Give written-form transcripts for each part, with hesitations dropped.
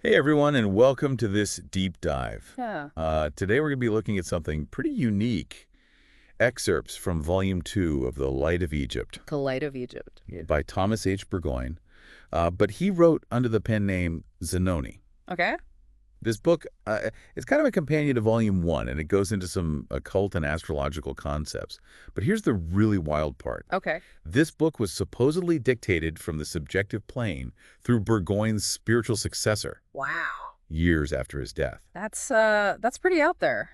Hey everyone, and welcome to this deep dive. Yeah. Today we're going to be looking at something pretty unique. Excerpts from Volume 2 of The Light of Egypt The Light of Egypt. by Thomas H. Burgoyne. But he wrote under the pen name Zanoni. Okay. This book, it's kind of a companion to Volume 1, and it goes into some occult and astrological concepts. But here's the really wild part. Okay. This book was supposedly dictated from the subjective plane through Burgoyne's spiritual successor Wow. years after his death. That's pretty out there.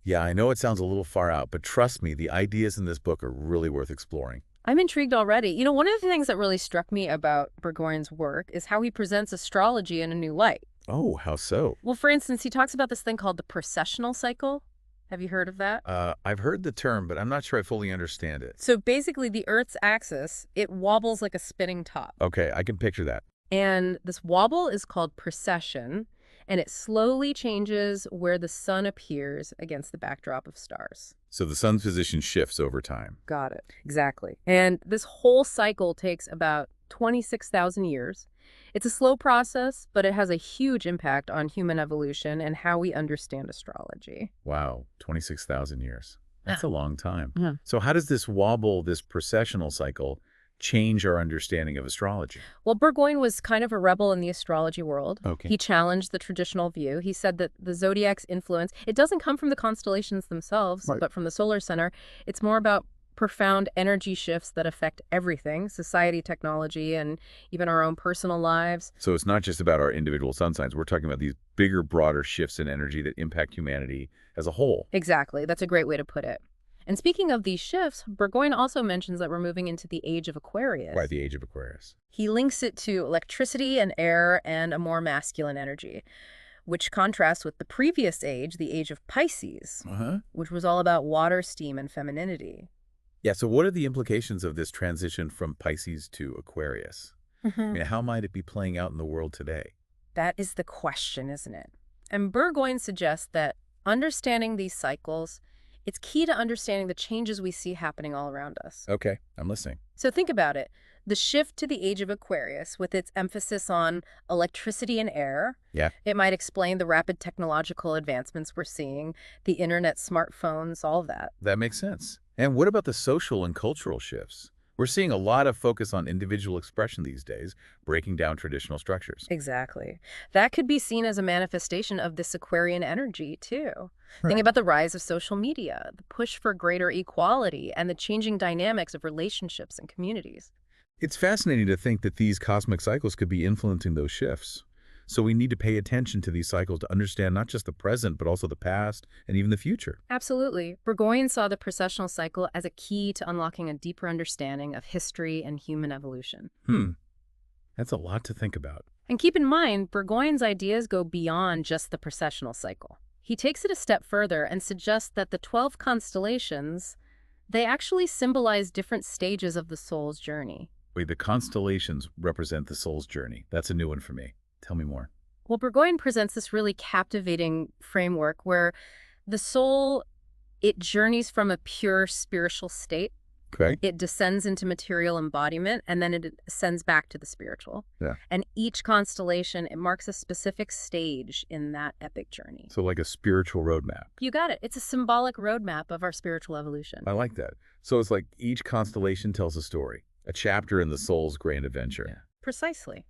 Yeah, I know it sounds a little far out, but trust me, the ideas in this book are really worth exploring. I'm intrigued already. You know, one of the things that really struck me about Burgoyne's work is how he presents astrology in a new light. Oh, how so? Well, for instance, he talks about this thing called the precessional cycle. Have you heard of that? I've heard the term, but I'm not sure I fully understand it. So basically, the Earth's axis, it wobbles like a spinning top. Okay, I can picture that. And this wobble is called precession, and it slowly changes where the sun appears against the backdrop of stars. So the sun's position shifts over time. Got it. Exactly. And this whole cycle takes about 26,000 years. It's a slow process, but it has a huge impact on human evolution and how we understand astrology. Wow, 26,000 years. That's a long time. Yeah. So how does this wobble, this precessional cycle, change our understanding of astrology? Well, Burgoyne was kind of a rebel in the astrology world. Okay. He challenged the traditional view. He said that the zodiac's influence, it doesn't come from the constellations themselves, Right. but from the solar center. It's more about profound energy shifts that affect everything, society, technology, and even our own personal lives. So it's not just about our individual sun signs. We're talking about these bigger, broader shifts in energy that impact humanity as a whole. Exactly. That's a great way to put it. And speaking of these shifts, Burgoyne also mentions that we're moving into the age of Aquarius. Right, the age of Aquarius. He links it to electricity and air and a more masculine energy, which contrasts with the previous age, the age of Pisces, which was all about water, steam, and femininity. Yeah, so what are the implications of this transition from Pisces to Aquarius? I mean, how might it be playing out in the world today? That is the question, isn't it? And Burgoyne suggests that understanding these cycles, it's key to understanding the changes we see happening all around us. Okay, I'm listening. So think about it. The shift to the age of Aquarius, with its emphasis on electricity and air, Yeah. it might explain the rapid technological advancements we're seeing, the internet, smartphones, all of that. That makes sense. And what about the social and cultural shifts? We're seeing a lot of focus on individual expression these days, breaking down traditional structures. Exactly. That could be seen as a manifestation of this Aquarian energy, too. Right. Think about the rise of social media, the push for greater equality, and the changing dynamics of relationships and communities. It's fascinating to think that these cosmic cycles could be influencing those shifts. So we need to pay attention to these cycles to understand not just the present, but also the past and even the future. Absolutely. Burgoyne saw the precessional cycle as a key to unlocking a deeper understanding of history and human evolution. That's a lot to think about. And keep in mind, Burgoyne's ideas go beyond just the precessional cycle. He takes it a step further and suggests that the 12 constellations, they actually symbolize different stages of the soul's journey. Wait, the constellations represent the soul's journey. That's a new one for me. Tell me more. Well, Burgoyne presents this really captivating framework where the soul, it journeys from a pure spiritual state. Okay. It descends into material embodiment, and then it ascends back to the spiritual. Yeah. And each constellation, it marks a specific stage in that epic journey. So like a spiritual roadmap. You got it. It's a symbolic roadmap of our spiritual evolution. I like that. So it's like each constellation tells a story, a chapter in the soul's grand adventure. Yeah. Precisely.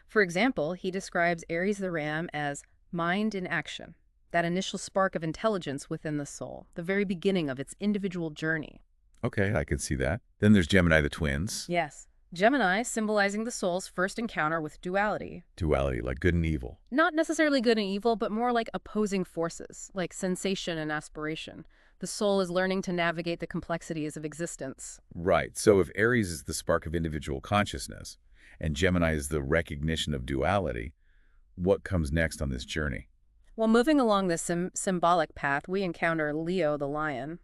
For example, he describes Aries the Ram as mind in action, that initial spark of intelligence within the soul, the very beginning of its individual journey. Okay, I can see that. Then there's Gemini the twins. Yes. Gemini symbolizing the soul's first encounter with duality. Duality, like good and evil. Not necessarily good and evil, but more like opposing forces, like sensation and aspiration. The soul is learning to navigate the complexities of existence. Right. So if Aries is the spark of individual consciousness, and Gemini is the recognition of duality, what comes next on this journey? While moving along this symbolic path, we encounter Leo the lion.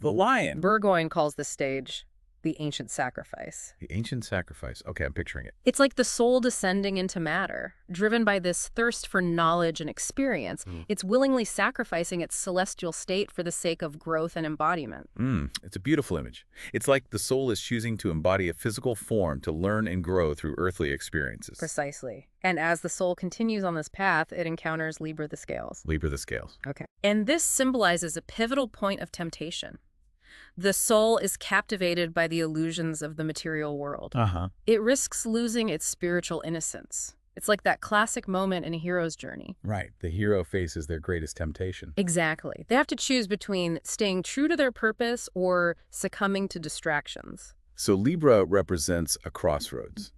The lion. Burgoyne calls this stage the ancient sacrifice. The ancient sacrifice. Okay, I'm picturing it. It's like the soul descending into matter, driven by this thirst for knowledge and experience. It's willingly sacrificing its celestial state for the sake of growth and embodiment. It's a beautiful image. It's like the soul is choosing to embody a physical form to learn and grow through earthly experiences. Precisely. And as the soul continues on this path, it encounters Libra the Scales. Libra the Scales. Okay. And this symbolizes a pivotal point of temptation. The soul is captivated by the illusions of the material world. It risks losing its spiritual innocence. It's like that classic moment in a hero's journey. Right. The hero faces their greatest temptation. Exactly. They have to choose between staying true to their purpose or succumbing to distractions. So Libra represents a crossroads,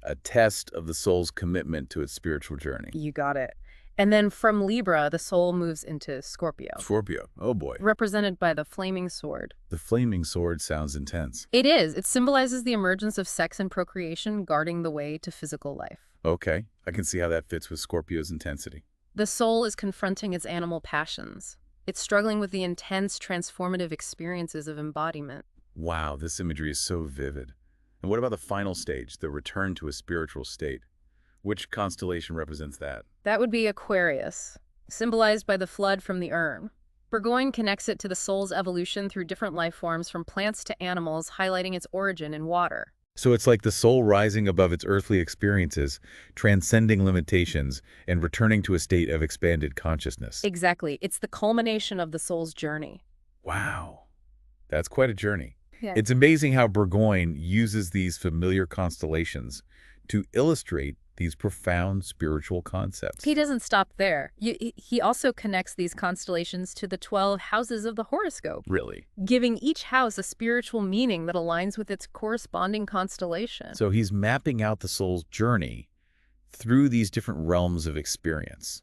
a test of the soul's commitment to its spiritual journey. You got it. And then from Libra, the soul moves into Scorpio. Scorpio. Oh boy. Represented by the flaming sword. The flaming sword sounds intense. It is. It symbolizes the emergence of sex and procreation, guarding the way to physical life. Okay. I can see how that fits with Scorpio's intensity. The soul is confronting its animal passions. It's struggling with the intense, transformative experiences of embodiment. Wow, this imagery is so vivid. And what about the final stage, the return to a spiritual state? Which constellation represents that? That would be Aquarius, symbolized by the flood from the urn. Burgoyne connects it to the soul's evolution through different life forms from plants to animals, highlighting its origin in water. So it's like the soul rising above its earthly experiences, transcending limitations, and returning to a state of expanded consciousness. Exactly. It's the culmination of the soul's journey. Wow. That's quite a journey. Yeah. It's amazing how Burgoyne uses these familiar constellations to illustrate these profound spiritual concepts. He doesn't stop there. He also connects these constellations to the 12 houses of the horoscope, Really? giving each house a spiritual meaning that aligns with its corresponding constellation. So he's mapping out the soul's journey through these different realms of experience,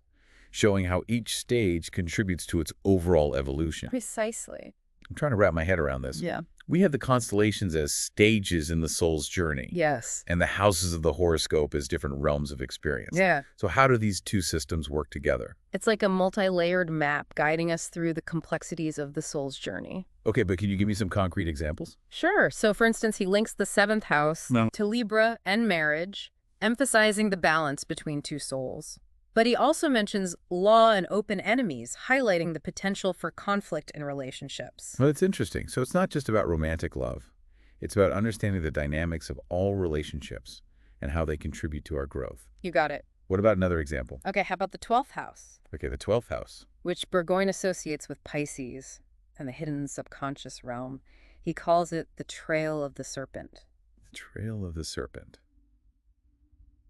showing how each stage contributes to its overall evolution. Precisely. I'm trying to wrap my head around this. Yeah. We have the constellations as stages in the soul's journey. Yes. And the houses of the horoscope as different realms of experience. Yeah. So how do these two systems work together? It's like a multi-layered map guiding us through the complexities of the soul's journey. Okay, but can you give me some concrete examples? Sure. So, for instance, he links the 7th house to Libra and marriage, emphasizing the balance between two souls. But he also mentions law and open enemies, highlighting the potential for conflict in relationships. Well, that's interesting. So it's not just about romantic love. It's about understanding the dynamics of all relationships and how they contribute to our growth. You got it. What about another example? Okay, how about the 12th house, Okay, the 12th house. which Burgoyne associates with Pisces and the hidden subconscious realm. He calls it the Trail of the Serpent. The Trail of the Serpent.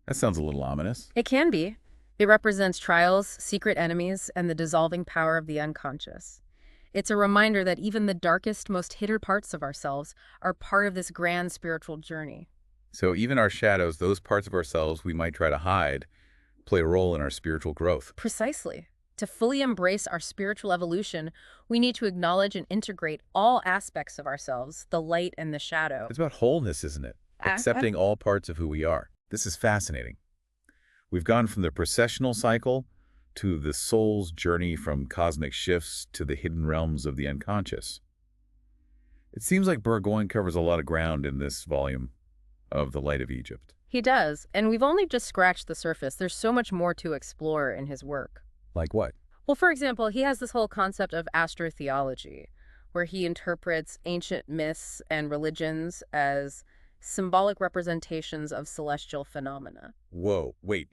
That sounds a little ominous. It can be. It represents trials, secret enemies, and the dissolving power of the unconscious. It's a reminder that even the darkest, most hidden parts of ourselves are part of this grand spiritual journey. So even our shadows, those parts of ourselves we might try to hide, play a role in our spiritual growth. Precisely. To fully embrace our spiritual evolution, we need to acknowledge and integrate all aspects of ourselves, the light and the shadow. It's about wholeness, isn't it? Accepting all parts of who we are. This is fascinating. We've gone from the processional cycle to the soul's journey from cosmic shifts to the hidden realms of the unconscious. It seems like Burgoyne covers a lot of ground in this volume of The Light of Egypt. He does, and we've only just scratched the surface. There's so much more to explore in his work. Like what? Well, for example, he has this whole concept of astrotheology, where he interprets ancient myths and religions as symbolic representations of celestial phenomena. Whoa, wait.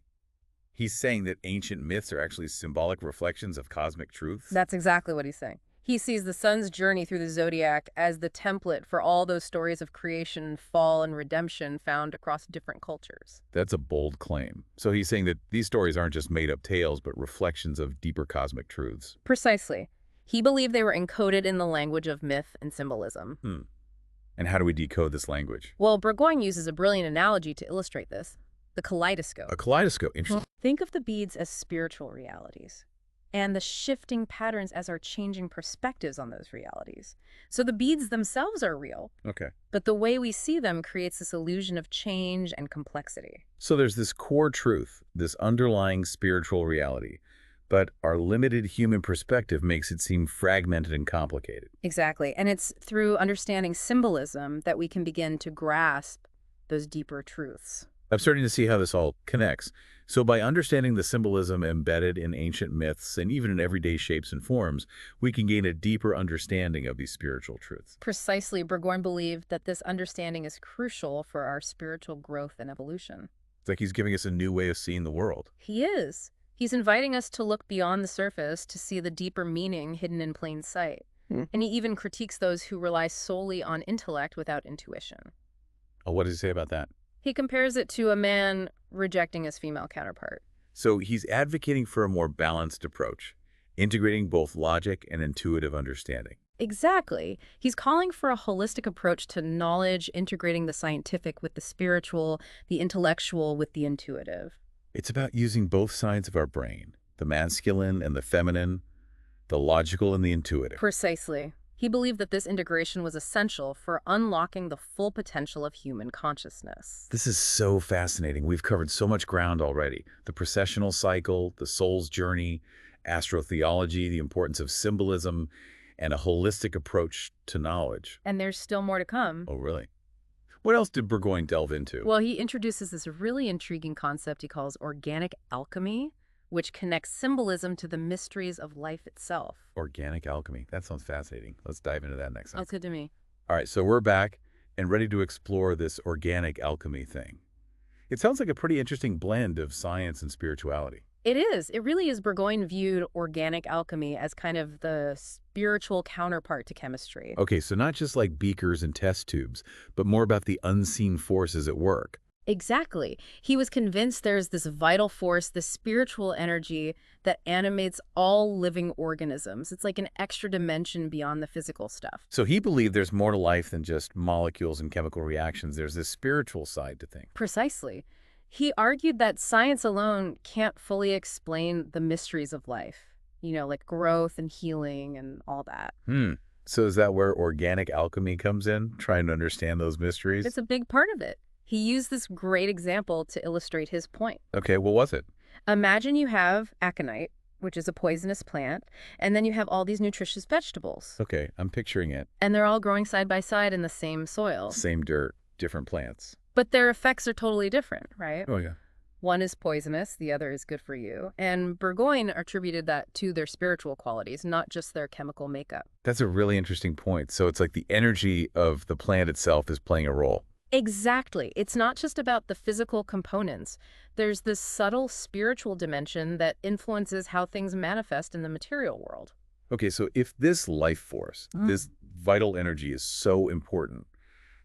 He's saying that ancient myths are actually symbolic reflections of cosmic truths? That's exactly what he's saying. He sees the sun's journey through the zodiac as the template for all those stories of creation, fall, and redemption found across different cultures. That's a bold claim. So he's saying that these stories aren't just made-up tales, but reflections of deeper cosmic truths. Precisely. He believed they were encoded in the language of myth and symbolism. And how do we decode this language? Well, Burgoyne uses a brilliant analogy to illustrate this. The kaleidoscope. A kaleidoscope. Interesting. Think of the beads as spiritual realities, and the shifting patterns as our changing perspectives on those realities. So the beads themselves are real, Okay. but the way we see them creates this illusion of change and complexity. So there's this core truth, this underlying spiritual reality, But our limited human perspective makes it seem fragmented and complicated. Exactly. And it's through understanding symbolism that we can begin to grasp those deeper truths. I'm starting to see how this all connects. So by understanding the symbolism embedded in ancient myths and even in everyday shapes and forms, we can gain a deeper understanding of these spiritual truths. Precisely, Burgoyne believed that this understanding is crucial for our spiritual growth and evolution. It's like he's giving us a new way of seeing the world. He is. He's inviting us to look beyond the surface to see the deeper meaning hidden in plain sight. And he even critiques those who rely solely on intellect without intuition. Oh, what does he say about that? He compares it to a man rejecting his female counterpart. So he's advocating for a more balanced approach, integrating both logic and intuitive understanding. Exactly. He's calling for a holistic approach to knowledge, integrating the scientific with the spiritual, the intellectual with the intuitive. It's about using both sides of our brain, the masculine and the feminine, the logical and the intuitive. Precisely. He believed that this integration was essential for unlocking the full potential of human consciousness. This is so fascinating. We've covered so much ground already. The precessional cycle, the soul's journey, astrotheology, the importance of symbolism, and a holistic approach to knowledge. And there's still more to come. Oh, really? What else did Burgoyne delve into? Well, he introduces this really intriguing concept he calls organic alchemy, which connects symbolism to the mysteries of life itself. Organic alchemy. That sounds fascinating. Let's dive into that next time. Sounds good to me. All right, so we're back and ready to explore this organic alchemy thing. It sounds like a pretty interesting blend of science and spirituality. It is. It really is. Burgoyne viewed organic alchemy as kind of the spiritual counterpart to chemistry. Okay, so not just like beakers and test tubes, but more about the unseen forces at work. Exactly. He was convinced there's this vital force, this spiritual energy that animates all living organisms. It's like an extra dimension beyond the physical stuff. So he believed there's more to life than just molecules and chemical reactions. There's this spiritual side to things. Precisely. He argued that science alone can't fully explain the mysteries of life, like growth and healing and all that. So is that where organic alchemy comes in, trying to understand those mysteries? It's a big part of it. He used this great example to illustrate his point. Okay, what was it? Imagine you have aconite, which is a poisonous plant, and then you have all these nutritious vegetables. Okay, I'm picturing it. And they're all growing side by side in the same soil. Same dirt, different plants. But their effects are totally different, right? Oh, yeah. One is poisonous, the other is good for you. And Burgoyne attributed that to their spiritual qualities, not just their chemical makeup. That's a really interesting point. So it's like the energy of the plant itself is playing a role. Exactly. It's not just about the physical components. There's this subtle spiritual dimension that influences how things manifest in the material world. Okay, so if this life force, this vital energy is so important,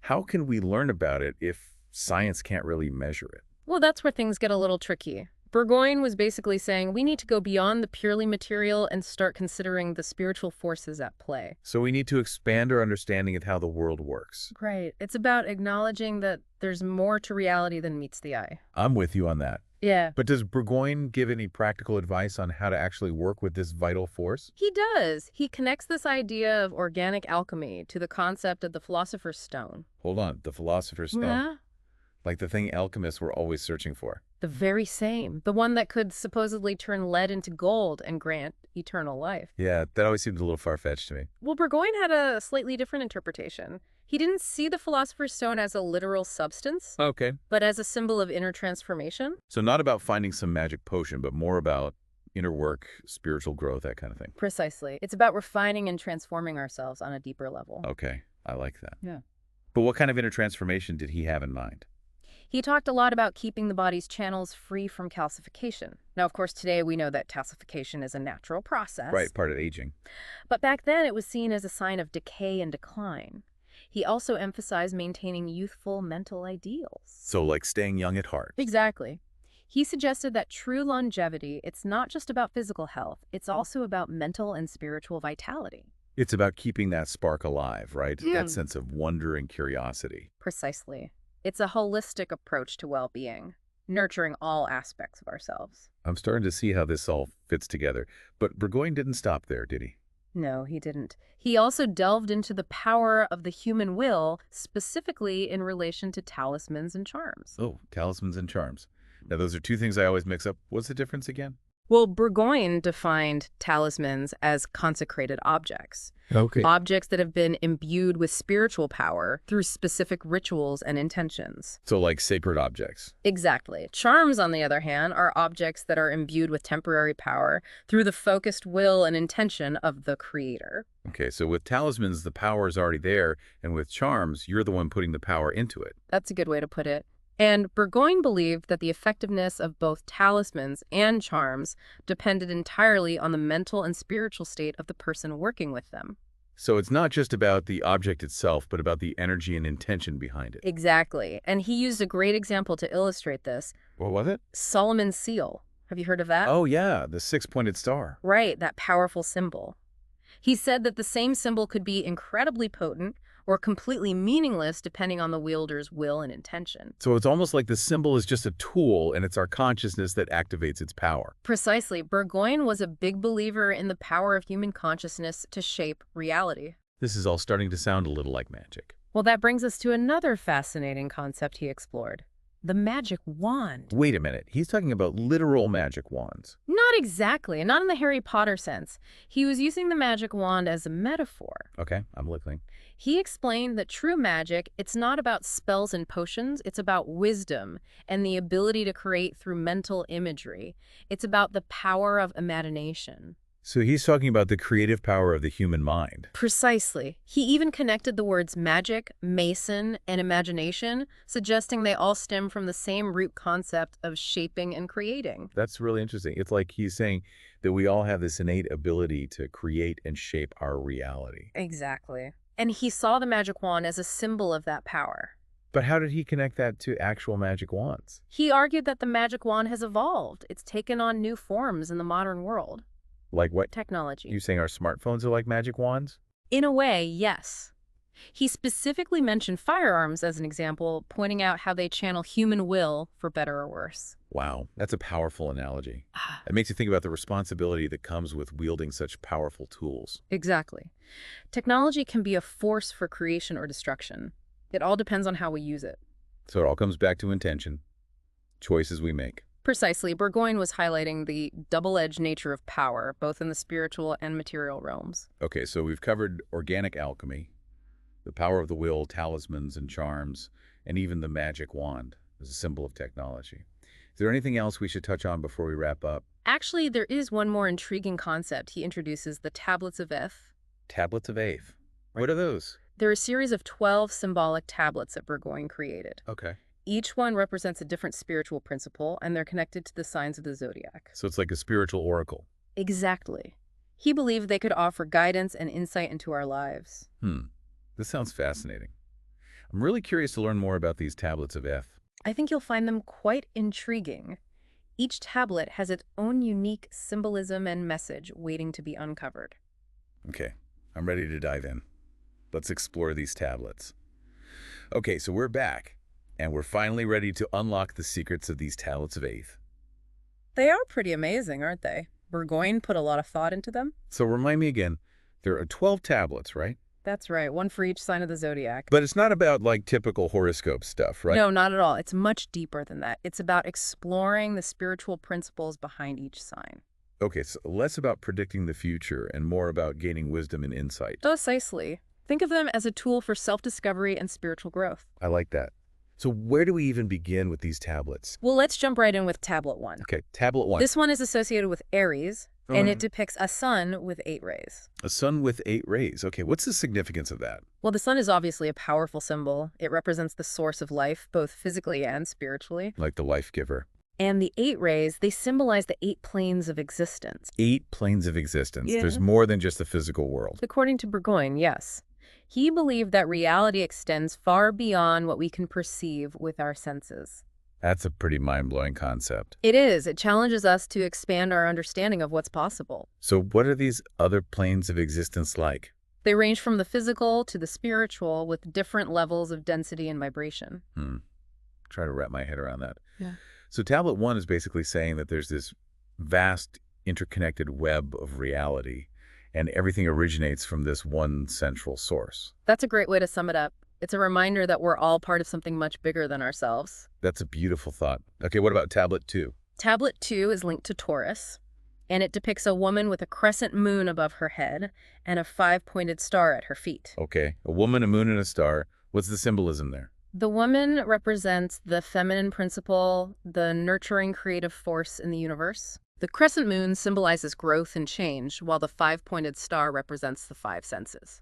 how can we learn about it if science can't really measure it? Well, that's where things get a little tricky. Burgoyne was basically saying we need to go beyond the purely material and start considering the spiritual forces at play. So we need to expand our understanding of how the world works. Right. It's about acknowledging that there's more to reality than meets the eye. I'm with you on that. Yeah. But does Burgoyne give any practical advice on how to actually work with this vital force? He does. He connects this idea of organic alchemy to the concept of the philosopher's stone. Hold on, the philosopher's stone. Yeah. Like the thing alchemists were always searching for. The very same. The one that could supposedly turn lead into gold and grant eternal life. Yeah, that always seemed a little far-fetched to me. Well, Burgoyne had a slightly different interpretation. He didn't see the philosopher's stone as a literal substance, Okay. but as a symbol of inner transformation. So not about finding some magic potion, but more about inner work, spiritual growth, that kind of thing. Precisely. It's about refining and transforming ourselves on a deeper level. Okay, I like that. Yeah. But what kind of inner transformation did he have in mind? He talked a lot about keeping the body's channels free from calcification. Now, of course, today we know that calcification is a natural process. Right, part of aging. But back then it was seen as a sign of decay and decline. He also emphasized maintaining youthful mental ideals. So like staying young at heart. Exactly. He suggested that true longevity, it's not just about physical health, it's also about mental and spiritual vitality. It's about keeping that spark alive, right? That sense of wonder and curiosity. Precisely. It's a holistic approach to well-being, nurturing all aspects of ourselves. I'm starting to see how this all fits together. But Burgoyne didn't stop there, did he? No, he didn't. He also delved into the power of the human will, specifically in relation to talismans and charms. Oh, talismans and charms. Now, those are two things I always mix up. What's the difference again? Well, Burgoyne defined talismans as consecrated objects. Okay. Objects that have been imbued with spiritual power through specific rituals and intentions. So like sacred objects. Exactly. Charms, on the other hand, are objects that are imbued with temporary power through the focused will and intention of the creator. Okay, so with talismans, the power is already there, and with charms, you're the one putting the power into it. That's a good way to put it. And Burgoyne believed that the effectiveness of both talismans and charms depended entirely on the mental and spiritual state of the person working with them. So it's not just about the object itself, but about the energy and intention behind it. Exactly. And he used a great example to illustrate this. What was it? Solomon's seal. Have you heard of that? Oh yeah, the six-pointed star. Right, that powerful symbol. He said that the same symbol could be incredibly potent or completely meaningless depending on the wielder's will and intention. So it's almost like the symbol is just a tool, and it's our consciousness that activates its power. Precisely. Burgoyne was a big believer in the power of human consciousness to shape reality. This is all starting to sound a little like magic. Well, that brings us to another fascinating concept he explored. The magic wand. Wait a minute, he's talking about literal magic wands. Not exactly, not in the Harry Potter sense. He was using the magic wand as a metaphor. Okay, I'm listening. He explained that true magic, it's not about spells and potions, it's about wisdom and the ability to create through mental imagery. It's about the power of imagination. So he's talking about the creative power of the human mind. Precisely. He even connected the words magic, mason, and imagination, suggesting they all stem from the same root concept of shaping and creating. That's really interesting. It's like he's saying that we all have this innate ability to create and shape our reality. Exactly. And he saw the magic wand as a symbol of that power. But how did he connect that to actual magic wands? He argued that the magic wand has evolved. It's taken on new forms in the modern world. Like what? Technology. You saying our smartphones are like magic wands? In a way, yes. He specifically mentioned firearms as an example, pointing out how they channel human will for better or worse. Wow, that's a powerful analogy. It makes you think about the responsibility that comes with wielding such powerful tools. Exactly. Technology can be a force for creation or destruction. It all depends on how we use it. So it all comes back to intention, choices we make. Precisely. Burgoyne was highlighting the double-edged nature of power, both in the spiritual and material realms. Okay, so we've covered organic alchemy, the power of the will, talismans and charms, and even the magic wand as a symbol of technology. Is there anything else we should touch on before we wrap up? Actually, there is one more intriguing concept. He introduces the tablets of Eth. Tablets of Aeth. What are those? They're a series of 12 symbolic tablets that Burgoyne created. Okay. Each one represents a different spiritual principle, and they're connected to the signs of the zodiac. So it's like a spiritual oracle. Exactly. He believed they could offer guidance and insight into our lives. This sounds fascinating. I'm really curious to learn more about these tablets of Aeth. I think you'll find them quite intriguing. Each tablet has its own unique symbolism and message waiting to be uncovered. Okay, I'm ready to dive in. Let's explore these tablets. Okay, so we're back, and we're finally ready to unlock the secrets of these tablets of Aeth. They are pretty amazing, aren't they? Burgoyne put a lot of thought into them. So remind me again, there are 12 tablets, right? That's right, one for each sign of the zodiac. But it's not about like typical horoscope stuff, right? No, not at all. It's much deeper than that. It's about exploring the spiritual principles behind each sign. Okay, so less about predicting the future and more about gaining wisdom and insight. Precisely. Think of them as a tool for self-discovery and spiritual growth. I like that. So where do we even begin with these tablets? Well, let's jump right in with Tablet 1. Okay, tablet 1. This one is associated with Aries, and it depicts a sun with 8 rays. A sun with 8 rays. Okay, what's the significance of that? Well, the sun is obviously a powerful symbol. It represents the source of life, both physically and spiritually. Like the life giver. And the 8 rays, they symbolize the 8 planes of existence. 8 planes of existence. Yeah. There's more than just the physical world. According to Burgoyne, yes. He believed that reality extends far beyond what we can perceive with our senses. That's a pretty mind-blowing concept. It is. It challenges us to expand our understanding of what's possible. So what are these other planes of existence like? They range from the physical to the spiritual with different levels of density and vibration. Try to wrap my head around that. Yeah. So tablet 1 is basically saying that there's this vast interconnected web of reality, and everything originates from this one central source. That's a great way to sum it up. It's a reminder that we're all part of something much bigger than ourselves. That's a beautiful thought. Okay, what about tablet 2? Tablet 2 is linked to Taurus. And it depicts a woman with a crescent moon above her head and a five-pointed star at her feet. Okay, a woman, a moon, and a star. What's the symbolism there? The woman represents the feminine principle, the nurturing creative force in the universe. The crescent moon symbolizes growth and change, while the five-pointed star represents the five senses.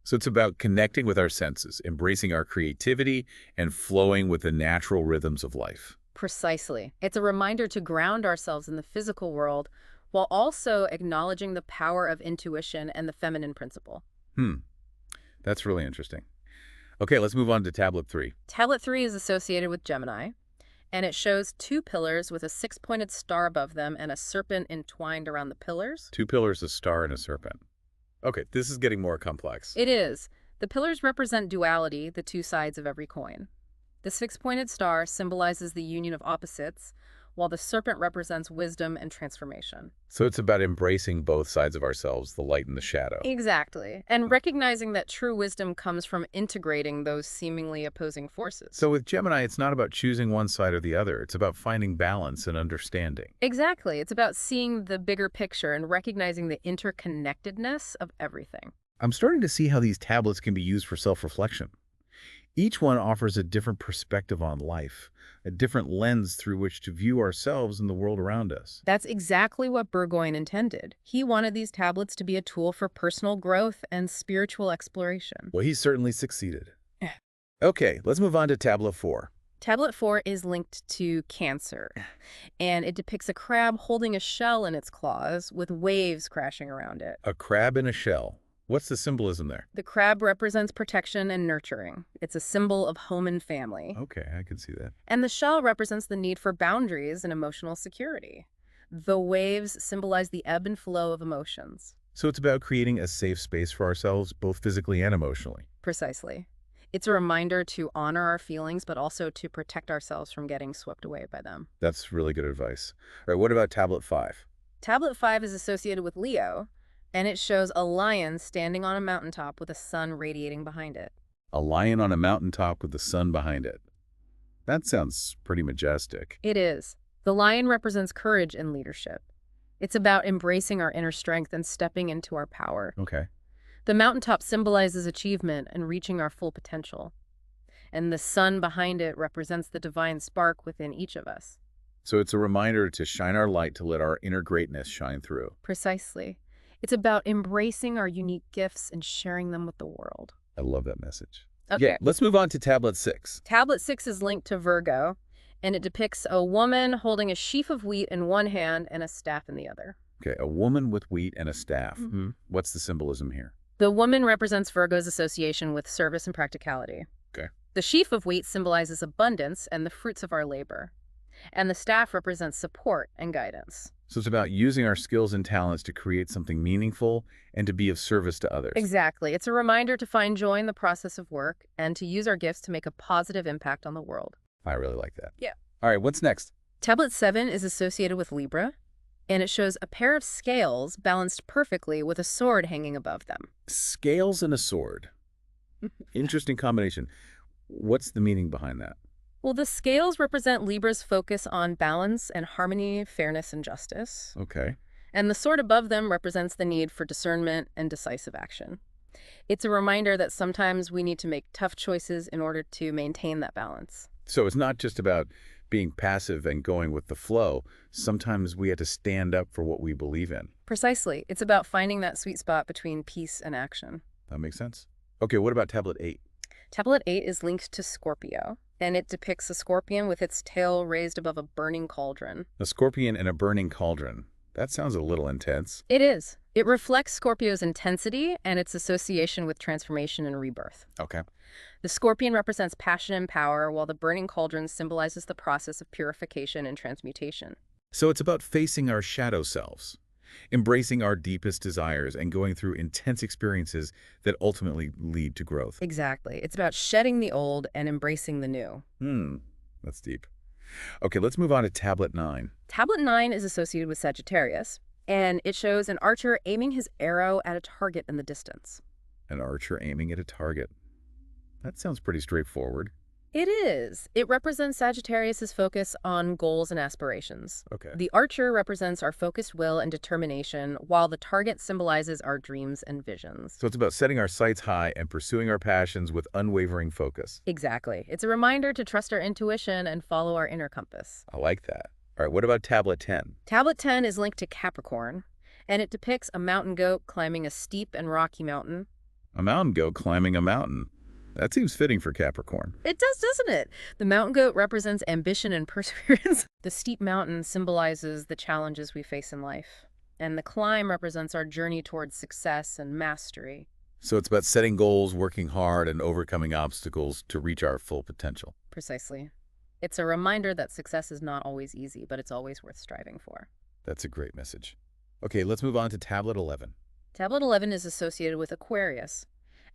So it's about connecting with our senses, embracing our creativity, and flowing with the natural rhythms of life. Precisely. It's a reminder to ground ourselves in the physical world while also acknowledging the power of intuition and the feminine principle. That's really interesting. Okay, let's move on to tablet 3. Tablet 3 is associated with Gemini, and it shows two pillars with a six-pointed star above them and a serpent entwined around the pillars. 2 pillars, a star, and a serpent. Okay, this is getting more complex. It is. The pillars represent duality, the two sides of every coin. The six-pointed star symbolizes the union of opposites, while the serpent represents wisdom and transformation. So it's about embracing both sides of ourselves, the light and the shadow. Exactly. And recognizing that true wisdom comes from integrating those seemingly opposing forces. So with Gemini, it's not about choosing one side or the other. It's about finding balance and understanding. Exactly. It's about seeing the bigger picture and recognizing the interconnectedness of everything. I'm starting to see how these tablets can be used for self-reflection. Each one offers a different perspective on life, a different lens through which to view ourselves and the world around us. That's exactly what Burgoyne intended. He wanted these tablets to be a tool for personal growth and spiritual exploration. Well, he certainly succeeded. Okay, let's move on to tablet 4. Tablet 4 is linked to Cancer, and it depicts a crab holding a shell in its claws with waves crashing around it. A crab in a shell. What's the symbolism there? The crab represents protection and nurturing. It's a symbol of home and family. Okay, I can see that. And the shell represents the need for boundaries and emotional security. The waves symbolize the ebb and flow of emotions. So it's about creating a safe space for ourselves, both physically and emotionally. Precisely. It's a reminder to honor our feelings, but also to protect ourselves from getting swept away by them. That's really good advice. All right, what about tablet 5? Tablet 5 is associated with Leo, and it shows a lion standing on a mountaintop with a sun radiating behind it. A lion on a mountaintop with the sun behind it. That sounds pretty majestic. It is. The lion represents courage and leadership. It's about embracing our inner strength and stepping into our power. Okay. The mountaintop symbolizes achievement and reaching our full potential. And the sun behind it represents the divine spark within each of us. So it's a reminder to shine our light, to let our inner greatness shine through. Precisely. It's about embracing our unique gifts and sharing them with the world. I love that message. Okay. Yeah, let's move on to tablet 6. Tablet 6 is linked to Virgo, and it depicts a woman holding a sheaf of wheat in one hand and a staff in the other. Okay, a woman with wheat and a staff. What's the symbolism here? The woman represents Virgo's association with service and practicality. Okay. The sheaf of wheat symbolizes abundance and the fruits of our labor. And the staff represents support and guidance. So it's about using our skills and talents to create something meaningful and to be of service to others. Exactly. It's a reminder to find joy in the process of work and to use our gifts to make a positive impact on the world. I really like that. Yeah. All right, what's next? Tablet 7 is associated with Libra, and it shows a pair of scales balanced perfectly with a sword hanging above them. Scales and a sword. Interesting combination. What's the meaning behind that? Well, the scales represent Libra's focus on balance and harmony, fairness, and justice. Okay. And the sword above them represents the need for discernment and decisive action. It's a reminder that sometimes we need to make tough choices in order to maintain that balance. So it's not just about being passive and going with the flow. Sometimes we have to stand up for what we believe in. Precisely. It's about finding that sweet spot between peace and action. That makes sense. Okay, what about tablet 8? Tablet 8 is linked to Scorpio, and it depicts a scorpion with its tail raised above a burning cauldron. A scorpion in a burning cauldron. That sounds a little intense. It is. It reflects Scorpio's intensity and its association with transformation and rebirth. Okay. The scorpion represents passion and power, while the burning cauldron symbolizes the process of purification and transmutation. So it's about facing our shadow selves, embracing our deepest desires, and going through intense experiences that ultimately lead to growth. Exactly. It's about shedding the old and embracing the new. That's deep. Okay, let's move on to tablet 9. Tablet 9 is associated with Sagittarius, and it shows an archer aiming his arrow at a target in the distance. An archer aiming at a target. That sounds pretty straightforward. It is. It represents Sagittarius's focus on goals and aspirations. Okay. The archer represents our focused will and determination, while the target symbolizes our dreams and visions. So it's about setting our sights high and pursuing our passions with unwavering focus. Exactly. It's a reminder to trust our intuition and follow our inner compass. I like that. All right, what about tablet 10? Tablet 10 is linked to Capricorn, and it depicts a mountain goat climbing a steep and rocky mountain. A mountain goat climbing a mountain. That seems fitting for Capricorn. It does, doesn't it? The mountain goat represents ambition and perseverance. The steep mountain symbolizes the challenges we face in life, and the climb represents our journey towards success and mastery. So it's about setting goals, working hard, and overcoming obstacles to reach our full potential. Precisely. It's a reminder that success is not always easy, but it's always worth striving for. That's a great message. Okay, let's move on to tablet 11. Tablet 11 is associated with Aquarius,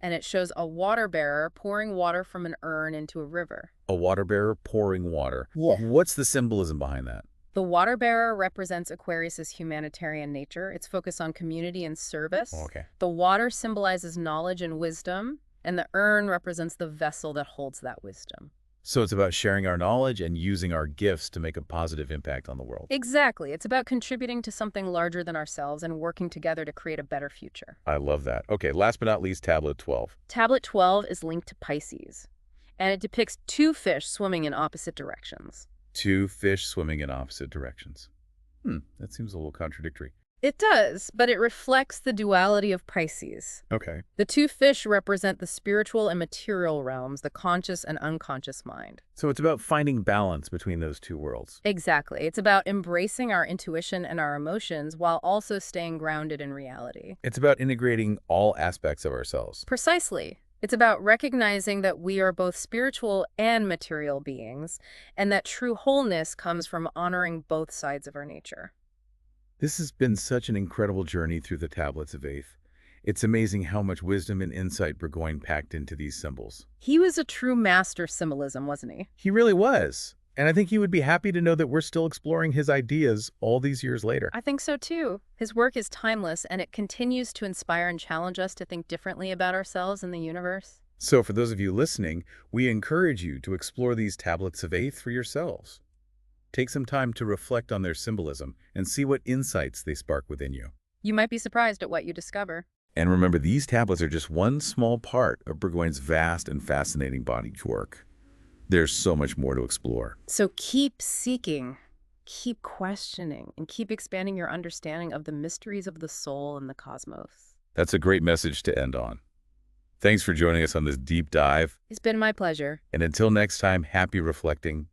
and it shows a water bearer pouring water from an urn into a river. A water bearer pouring water. Yeah. What's the symbolism behind that? The water bearer represents Aquarius's humanitarian nature. It's focused on community and service. Okay. The water symbolizes knowledge and wisdom, and the urn represents the vessel that holds that wisdom. So it's about sharing our knowledge and using our gifts to make a positive impact on the world. Exactly. It's about contributing to something larger than ourselves and working together to create a better future. I love that. Okay, last but not least, tablet 12. Tablet 12 is linked to Pisces, and it depicts two fish swimming in opposite directions. Two fish swimming in opposite directions. That seems a little contradictory. It does, but it reflects the duality of Pisces. Okay. The two fish represent the spiritual and material realms, the conscious and unconscious mind. So it's about finding balance between those two worlds. Exactly. It's about embracing our intuition and our emotions while also staying grounded in reality. It's about integrating all aspects of ourselves. Precisely. It's about recognizing that we are both spiritual and material beings, and that true wholeness comes from honoring both sides of our nature. This has been such an incredible journey through the tablets of Aeth. It's amazing how much wisdom and insight Burgoyne packed into these symbols. He was a true master of symbolism, wasn't he? He really was. And I think he would be happy to know that we're still exploring his ideas all these years later. I think so too. His work is timeless, and it continues to inspire and challenge us to think differently about ourselves and the universe. So for those of you listening, we encourage you to explore these tablets of Aeth for yourselves. Take some time to reflect on their symbolism and see what insights they spark within you. You might be surprised at what you discover. And remember, these tablets are just one small part of Burgoyne's vast and fascinating body of work. There's so much more to explore. So keep seeking, keep questioning, and keep expanding your understanding of the mysteries of the soul and the cosmos. That's a great message to end on. Thanks for joining us on this deep dive. It's been my pleasure. And until next time, happy reflecting